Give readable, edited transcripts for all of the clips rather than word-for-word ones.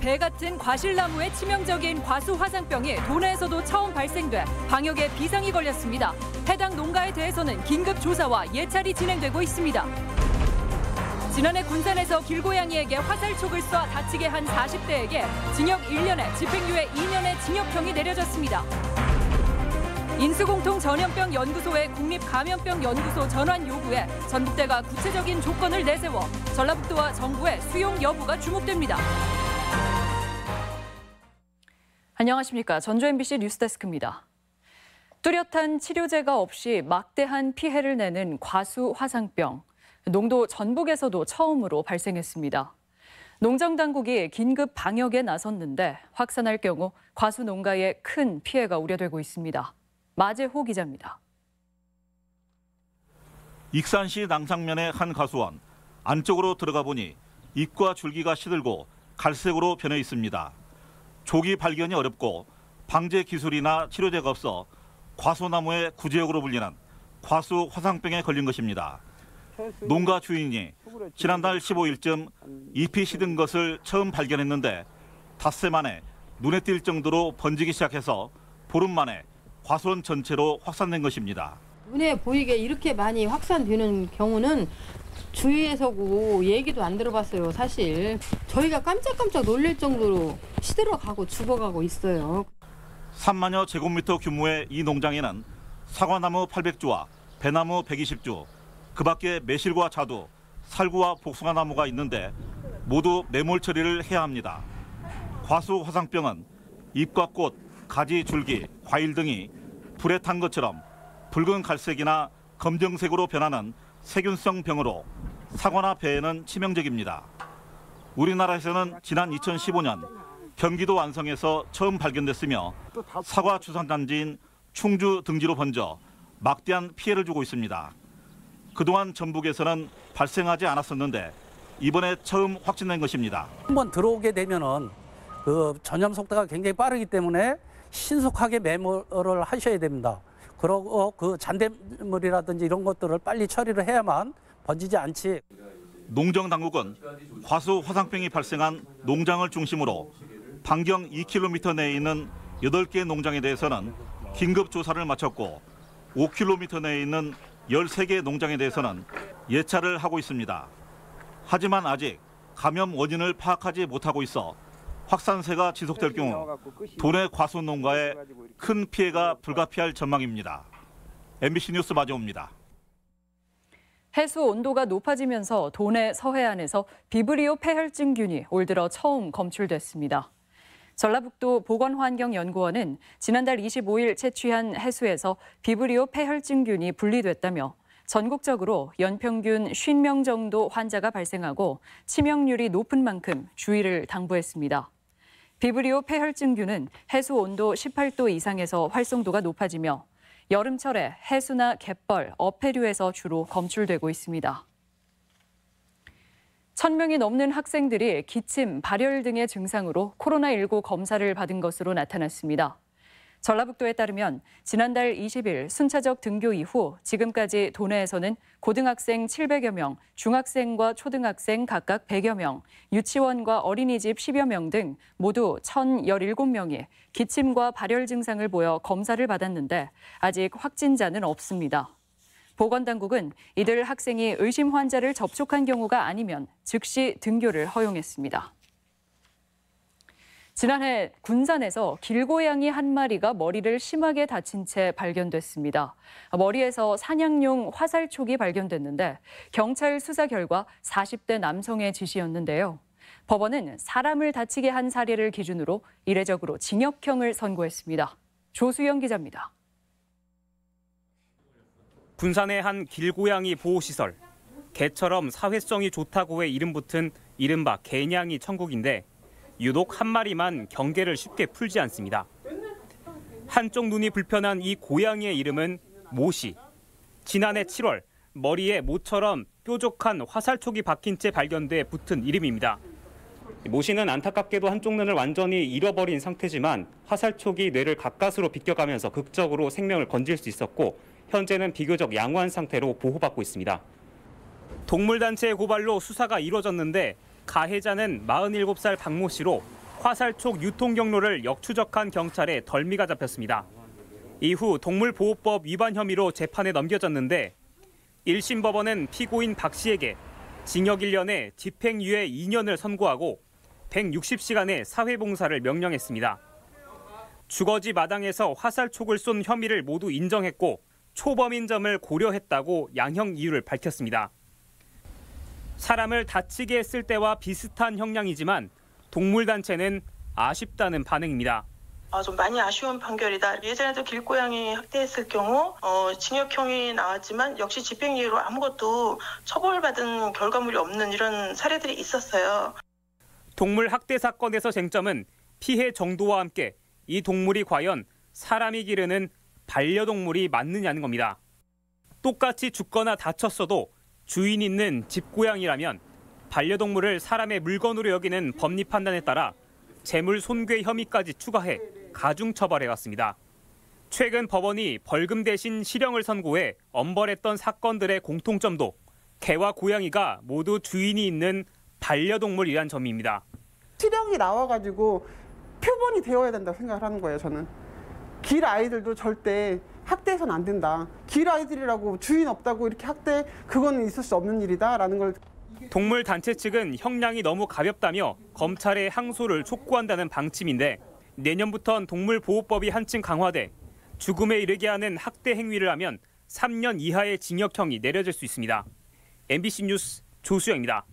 배 같은 과실나무의 치명적인 과수 화상병이 도내에서도 처음 발생돼 방역에 비상이 걸렸습니다. 해당 농가에 대해서는 긴급 조사와 예찰이 진행되고 있습니다. 지난해 군산에서 길고양이에게 화살촉을 쏴 다치게 한 40대에게 징역 1년에 집행유예 2년의 징역형이 내려졌습니다. 인수공통 전염병 연구소의 국립감염병 연구소 전환 요구에 전북대가 구체적인 조건을 내세워 전라북도와 정부의 수용 여부가 주목됩니다. 안녕하십니까. 전주 MBC 뉴스데스크입니다. 뚜렷한 치료제가 없이 막대한 피해를 내는 과수 화상병. 농도 전북에서도 처음으로 발생했습니다. 농정당국이 긴급 방역에 나섰는데 확산할 경우 과수 농가에 큰 피해가 우려되고 있습니다. 마재호 기자입니다. 익산시 낭상면의 한 과수원. 안쪽으로 들어가 보니 잎과 줄기가 시들고 갈색으로 변해 있습니다. 조기 발견이 어렵고 방제 기술이나 치료제가 없어 과소나무의 구제역으로 불리는 과수 화상병에 걸린 것입니다. 농가 주인이 지난달 15일쯤 잎이 시든 것을 처음 발견했는데 닷새 만에 눈에 띌 정도로 번지기 시작해서 보름 만에 과수원 전체로 확산된 것입니다. 눈에 보이게 이렇게 많이 확산되는 경우는 주위에서고 얘기도 안 들어봤어요, 사실. 저희가 깜짝깜짝 놀랄 정도로 시들어가고 죽어가고 있어요. 3만여 제곱미터 규모의 이 농장에는 사과나무 800주와 배나무 120주, 그 밖에 매실과 자두, 살구와 복숭아나무가 있는데 모두 매몰 처리를 해야 합니다. 과수 화상병은 잎과 꽃, 가지, 줄기, 과일 등이 불에 탄 것처럼 붉은 갈색이나 검정색으로 변하는 세균성 병으로 사과나 배에는 치명적입니다. 우리나라에서는 지난 2015년 경기도 완성에서 처음 발견됐으며 사과 주산단지인 충주 등지로 번져 막대한 피해를 주고 있습니다. 그동안 전북에서는 발생하지 않았었는데 이번에 처음 확진된 것입니다. 한번 들어오게 되면은 그 전염 속도가 굉장히 빠르기 때문에 신속하게 매몰을 하셔야 됩니다. 그리고 그 잔대물이라든지 이런 것들을 빨리 처리를 해야만 번지지 않지. 농정당국은 과수 화상병이 발생한 농장을 중심으로 반경 2km 내에 있는 8개 농장에 대해서는 긴급 조사를 마쳤고 5km 내에 있는 13개 농장에 대해서는 예찰을 하고 있습니다. 하지만 아직 감염 원인을 파악하지 못하고 있어 확산세가 지속될 경우 도내 과수 농가에 큰 피해가 불가피할 전망입니다. MBC 뉴스 마재호입니다. 해수 온도가 높아지면서 도내 서해안에서 비브리오 폐혈증균이 올 들어 처음 검출됐습니다. 전라북도 보건환경연구원은 지난달 25일 채취한 해수에서 비브리오 폐혈증균이 분리됐다며 전국적으로 연평균 50명 정도 환자가 발생하고 치명률이 높은 만큼 주의를 당부했습니다. 비브리오 폐혈증균은 해수 온도 18도 이상에서 활성도가 높아지며 여름철에 해수나 갯벌, 어패류에서 주로 검출되고 있습니다. 1,000명이 넘는 학생들이 기침, 발열 등의 증상으로 코로나19 검사를 받은 것으로 나타났습니다. 전라북도에 따르면 지난달 20일 순차적 등교 이후 지금까지 도내에서는 고등학생 700여 명, 중학생과 초등학생 각각 100여 명, 유치원과 어린이집 10여 명 등 모두 1,017명이 기침과 발열 증상을 보여 검사를 받았는데 아직 확진자는 없습니다. 보건당국은 이들 학생이 의심 환자를 접촉한 경우가 아니면 즉시 등교를 허용했습니다. 지난해 군산에서 길고양이 한 마리가 머리를 심하게 다친 채 발견됐습니다. 머리에서 사냥용 화살촉이 발견됐는데 경찰 수사 결과 40대 남성의 짓이었는데요. 법원은 사람을 다치게 한 사례를 기준으로 이례적으로 징역형을 선고했습니다. 조수영 기자입니다. 군산의 한 길고양이 보호시설. 개처럼 사회성이 좋다고의 이름 붙은 이른바 개냥이 천국인데 유독 한 마리만 경계를 쉽게 풀지 않습니다. 한쪽 눈이 불편한 이 고양이의 이름은 모시. 지난해 7월 머리에 모처럼 뾰족한 화살촉이 박힌 채 발견돼 붙은 이름입니다. 모시는 안타깝게도 한쪽 눈을 완전히 잃어버린 상태지만 화살촉이 뇌를 가까스로 비껴가면서 극적으로 생명을 건질 수 있었고 현재는 비교적 양호한 상태로 보호받고 있습니다. 동물단체의 고발로 수사가 이루어졌는데 가해자는 47살 박모 씨로 화살촉 유통 경로를 역추적한 경찰에 덜미가 잡혔습니다. 이후 동물보호법 위반 혐의로 재판에 넘겨졌는데 1심 법원은 피고인 박 씨에게 징역 1년에 집행유예 2년을 선고하고 160시간의 사회봉사를 명령했습니다. 주거지 마당에서 화살촉을 쏜 혐의를 모두 인정했고 초범인 점을 고려했다고 양형 이유를 밝혔습니다. 사람을 다치게 했을 때와 비슷한 형량이지만 동물단체는 아쉽다는 반응입니다. 좀 많이 아쉬운 판결이다. 예전에도 길고양이 학대했을 경우 징역형이 나왔지만 역시 집행유예로 아무것도 처벌받은 결과물이 없는 이런 사례들이 있었어요. 동물 학대 사건에서 쟁점은 피해 정도와 함께 이 동물이 과연 사람이 기르는 반려동물이 맞느냐는 겁니다. 똑같이 죽거나 다쳤어도 주인 있는 집고양이라면 반려동물을 사람의 물건으로 여기는 법리 판단에 따라 재물 손괴 혐의까지 추가해 가중 처벌해왔습니다. 최근 법원이 벌금 대신 실형을 선고해 엄벌했던 사건들의 공통점도 개와 고양이가 모두 주인이 있는 반려동물이란 점입니다. 실형이 나와가지고 표본이 되어야 된다고 생각을 하는 거예요, 저는. 길 아이들도 절대 학대해서는 안 된다. 길 아이들이라고 주인 없다고 이렇게 학대, 그건 있을 수 없는 일이다라는 걸. 동물 단체 측은 형량이 너무 가볍다며 검찰에 항소를 촉구한다는 방침인데 내년부턴 동물보호법이 한층 강화돼 죽음에 이르게 하는 학대 행위를 하면 3년 이하의 징역형이 내려질 수 있습니다. MBC 뉴스 조수영입니다.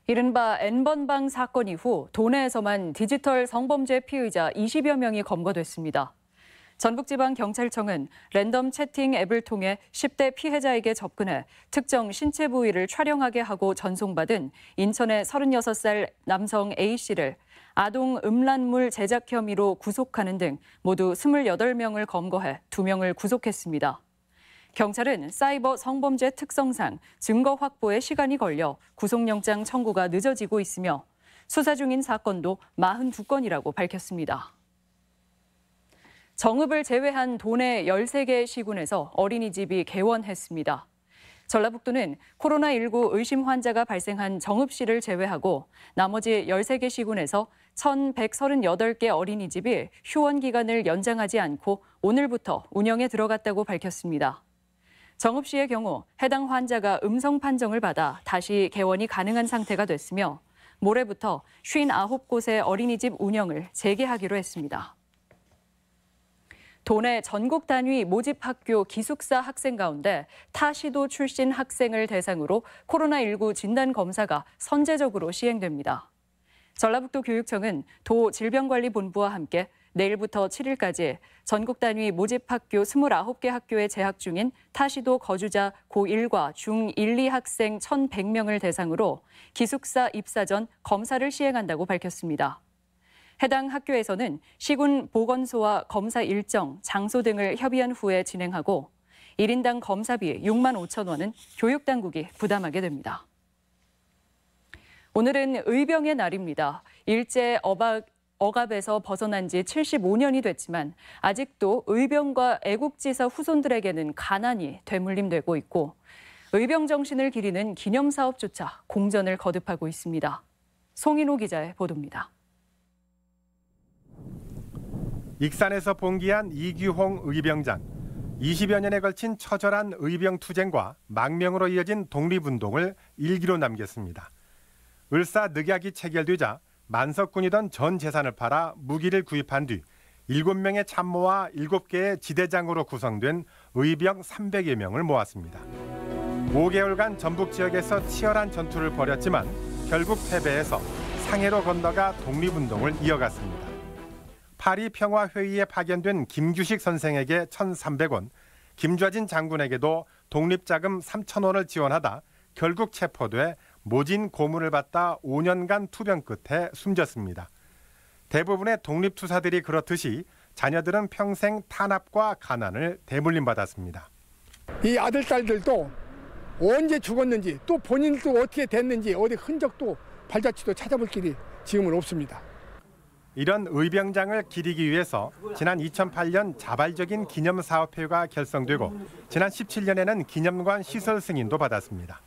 이른바 N번방 사건 이후 도내에서만 디지털 성범죄 피의자 20여 명이 검거됐습니다. 전북지방경찰청은 랜덤 채팅 앱을 통해 10대 피해자에게 접근해 특정 신체 부위를 촬영하게 하고 전송받은 인천의 36살 남성 A씨를 아동 음란물 제작 혐의로 구속하는 등 모두 28명을 검거해 2명을 구속했습니다. 경찰은 사이버 성범죄 특성상 증거 확보에 시간이 걸려 구속영장 청구가 늦어지고 있으며 수사 중인 사건도 42건이라고 밝혔습니다. 정읍을 제외한 도내 13개 시군에서 어린이집이 개원했습니다. 전라북도는 코로나19 의심 환자가 발생한 정읍시를 제외하고 나머지 13개 시군에서 1,138개 어린이집이 휴원 기간을 연장하지 않고 오늘부터 운영에 들어갔다고 밝혔습니다. 정읍시의 경우 해당 환자가 음성 판정을 받아 다시 개원이 가능한 상태가 됐으며 모레부터 59곳의 어린이집 운영을 재개하기로 했습니다. 도내 전국 단위 모집학교 기숙사 학생 가운데 타 시도 출신 학생을 대상으로 코로나19 진단검사가 선제적으로 시행됩니다. 전라북도 교육청은 도 질병관리본부와 함께 내일부터 7일까지 전국 단위 모집학교 29개 학교에 재학 중인 타시도 거주자 고1과 중1, 2 학생 1,100명을 대상으로 기숙사 입사 전 검사를 시행한다고 밝혔습니다. 해당 학교에서는 시군 보건소와 검사 일정, 장소 등을 협의한 후에 진행하고 1인당 검사비 6만 5천 원은 교육당국이 부담하게 됩니다. 오늘은 의병의 날입니다. 일제 억압에서 벗어난 지 75년이 됐지만 아직도 의병과 애국지사 후손들에게는 가난이 되물림되고 있고 의병 정신을 기리는 기념사업조차 공전을 거듭하고 있습니다. 송인호 기자의 보도입니다. 익산에서 봉기한 이규홍 의병장. 20여 년에 걸친 처절한 의병 투쟁과 망명으로 이어진 독립운동을 일기로 남겼습니다. 을사 늑약이 체결되자 만석군이던 전 재산을 팔아 무기를 구입한 뒤 7명의 참모와 7개의 지대장으로 구성된 의병 300여 명을 모았습니다. 5개월간 전북 지역에서 치열한 전투를 벌였지만 결국 패배해서 상해로 건너가 독립운동을 이어갔습니다. 파리 평화회의에 파견된 김규식 선생에게 1,300원, 김좌진 장군에게도 독립자금 3,000원을 지원하다 결국 체포돼 모진 고문을 받다 5년간 투병 끝에 숨졌습니다. 대부분의 독립투사들이 그렇듯이 자녀들은 평생 탄압과 가난을 대물림받았습니다. 이 아들, 딸들도 언제 죽었는지 또 본인도 어떻게 됐는지 어디 흔적도 발자취도 찾아볼 길이 지금은 없습니다. 이런 의병장을 기리기 위해서 지난 2008년 자발적인 기념사업회가 결성되고 지난 17년에는 기념관 시설 승인도 받았습니다.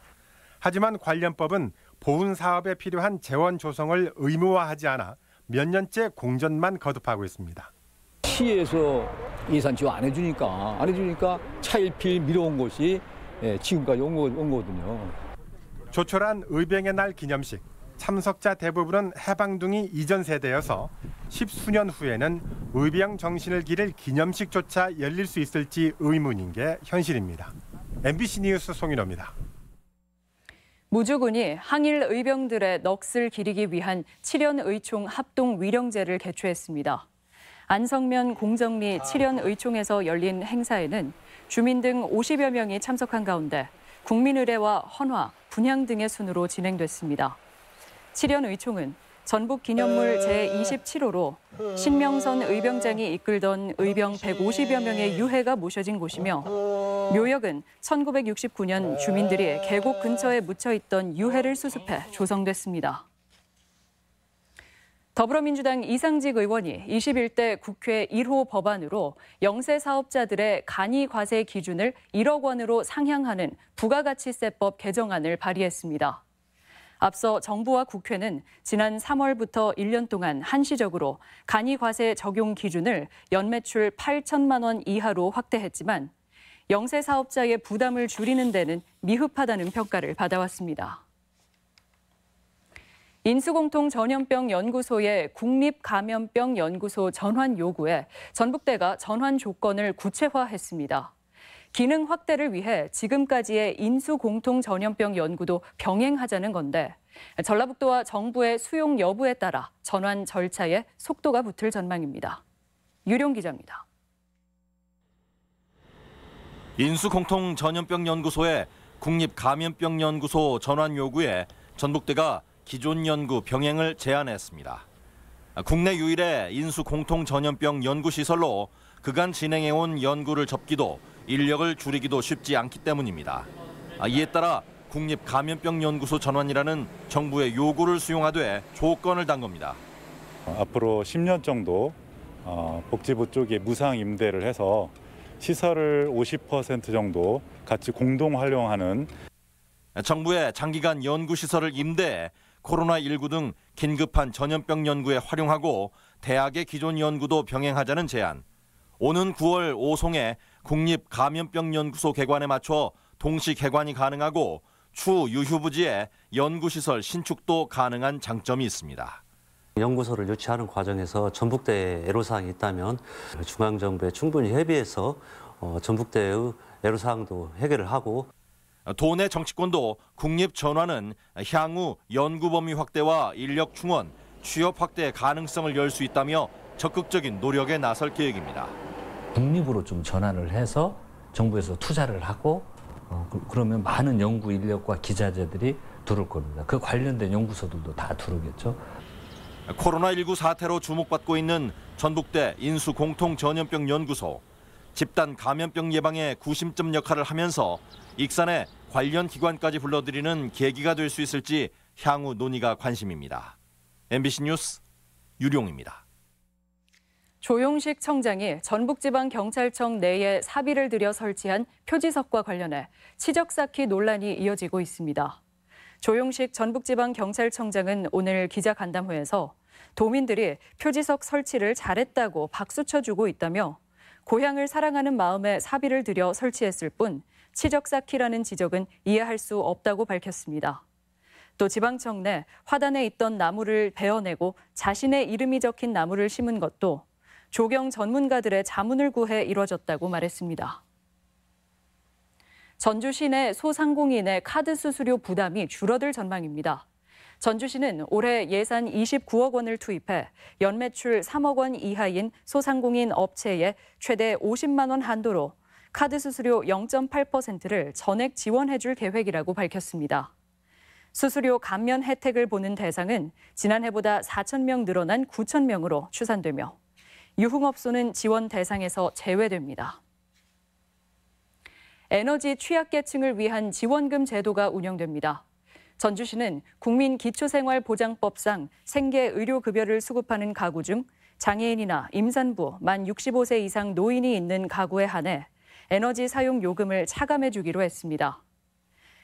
하지만 관련법은 보훈 사업에 필요한 재원 조성을 의무화하지 않아 몇 년째 공전만 거듭하고 있습니다. 시에서 예산 지원 안 해주니까 차일피일 미뤄온 것이 지금까지 온 거거든요. 조촐한 의병의 날 기념식. 참석자 대부분은 해방둥이 이전 세대여서 10수년 후에는 의병 정신을 기릴 기념식조차 열릴 수 있을지 의문인 게 현실입니다. MBC 뉴스 송인호입니다. 무주군이 항일 의병들의 넋을 기리기 위한 7연의총 합동 위령제를 개최했습니다. 안성면 공정리 7연의총에서 열린 행사에는 주민 등 50여 명이 참석한 가운데 국민의례와 헌화, 분향 등의 순으로 진행됐습니다. 7연의총은 전북 기념물 제27호로 신명선 의병장이 이끌던 의병 150여 명의 유해가 모셔진 곳이며 묘역은 1969년 주민들이 계곡 근처에 묻혀있던 유해를 수습해 조성됐습니다. 더불어민주당 이상직 의원이 21대 국회 1호 법안으로 영세 사업자들의 간이 과세 기준을 1억 원으로 상향하는 부가가치세법 개정안을 발의했습니다. 앞서 정부와 국회는 지난 3월부터 1년 동안 한시적으로 간이 과세 적용 기준을 연매출 8천만 원 이하로 확대했지만 영세 사업자의 부담을 줄이는 데는 미흡하다는 평가를 받아왔습니다. 인수공통전염병연구소의 국립감염병연구소 전환 요구에 전북대가 전환 조건을 구체화했습니다. 기능 확대를 위해 지금까지의 인수공통전염병 연구도 병행하자는 건데 전라북도와 정부의 수용 여부에 따라 전환 절차에 속도가 붙을 전망입니다. 유룡 기자입니다. 인수공통전염병연구소의 국립감염병연구소 전환 요구에 전북대가 기존 연구 병행을 제안했습니다. 국내 유일의 인수공통전염병 연구시설로 그간 진행해온 연구를 접기도 인력을 줄이기도 쉽지 않기 때문입니다. 이에 따라 국립감염병연구소 전환이라는 정부의 요구를 수용하되 조건을 단 겁니다. 앞으로 10년 정도 복지부 쪽에 무상 임대를 해서 시설을 50% 정도 같이 공동 활용하는 정부의 장기간 연구시설을 임대해 코로나19 등 긴급한 전염병 연구에 활용하고 대학의 기존 연구도 병행하자는 제안. 오는 9월 오송에 국립감염병연구소 개관에 맞춰 동시 개관이 가능하고 추 유휴부지에 연구시설 신축도 가능한 장점이 있습니다. 연구소를 유치하는 과정에서 전북대에 애로사항이 있다면 중앙정부에 충분히 협의해서 전북대의 애로사항도 해결을 하고 도내 정치권도 국립전환은 향후 연구 범위 확대와 인력 충원, 취업 확대 가능성을 열 수 있다며 적극적인 노력에 나설 계획입니다. 국립으로 좀 전환을 해서 정부에서 투자를 하고 그러면 많은 연구 인력과 기자재들이 들어올 겁니다. 그 관련된 연구소들도 다 들어오겠죠. 코로나19 사태로 주목받고 있는 전북대 인수공통전염병연구소. 집단 감염병 예방에 구심점 역할을 하면서 익산에 관련 기관까지 불러들이는 계기가 될 수 있을지 향후 논의가 관심입니다. MBC 뉴스 유룡입니다. 조용식 청장이 전북지방경찰청 내에 사비를 들여 설치한 표지석과 관련해 치적 쌓기 논란이 이어지고 있습니다. 조용식 전북지방경찰청장은 오늘 기자간담회에서 도민들이 표지석 설치를 잘했다고 박수 쳐주고 있다며 고향을 사랑하는 마음에 사비를 들여 설치했을 뿐 치적 쌓기라는 지적은 이해할 수 없다고 밝혔습니다. 또 지방청 내 화단에 있던 나무를 베어내고 자신의 이름이 적힌 나무를 심은 것도 조경 전문가들의 자문을 구해 이뤄졌다고 말했습니다. 전주시 내 소상공인의 카드 수수료 부담이 줄어들 전망입니다. 전주시는 올해 예산 29억 원을 투입해 연매출 3억 원 이하인 소상공인 업체에 최대 50만 원 한도로 카드 수수료 0.8%를 전액 지원해 줄 계획이라고 밝혔습니다. 수수료 감면 혜택을 보는 대상은 지난해보다 4천 명 늘어난 9천 명으로 추산되며 유흥업소는 지원 대상에서 제외됩니다. 에너지 취약계층을 위한 지원금 제도가 운영됩니다. 전주시는 국민기초생활보장법상 생계의료급여를 수급하는 가구 중 장애인이나 임산부, 만 65세 이상 노인이 있는 가구에 한해 에너지 사용 요금을 차감해 주기로 했습니다.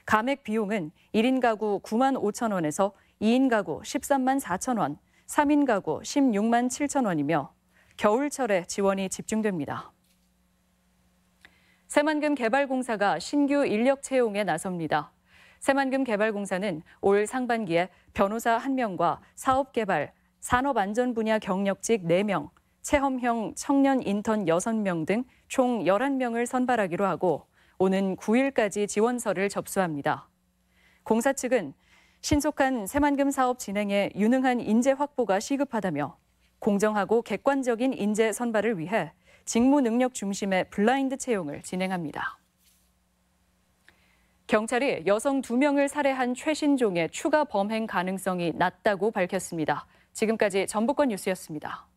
감액 비용은 1인 가구 9만 5천 원에서 2인 가구 13만 4천 원, 3인 가구 16만 7천 원이며 겨울철에 지원이 집중됩니다. 새만금개발공사가 신규 인력 채용에 나섭니다. 새만금개발공사는 올 상반기에 변호사 1명과 사업개발, 산업안전 분야 경력직 4명, 체험형 청년 인턴 6명 등 총 11명을 선발하기로 하고 오는 9일까지 지원서를 접수합니다. 공사 측은 신속한 새만금 사업 진행에 유능한 인재 확보가 시급하다며 공정하고 객관적인 인재 선발을 위해 직무 능력 중심의 블라인드 채용을 진행합니다. 경찰이 여성 2명을 살해한 최신종의 추가 범행 가능성이 낮다고 밝혔습니다. 지금까지 전북권 뉴스였습니다.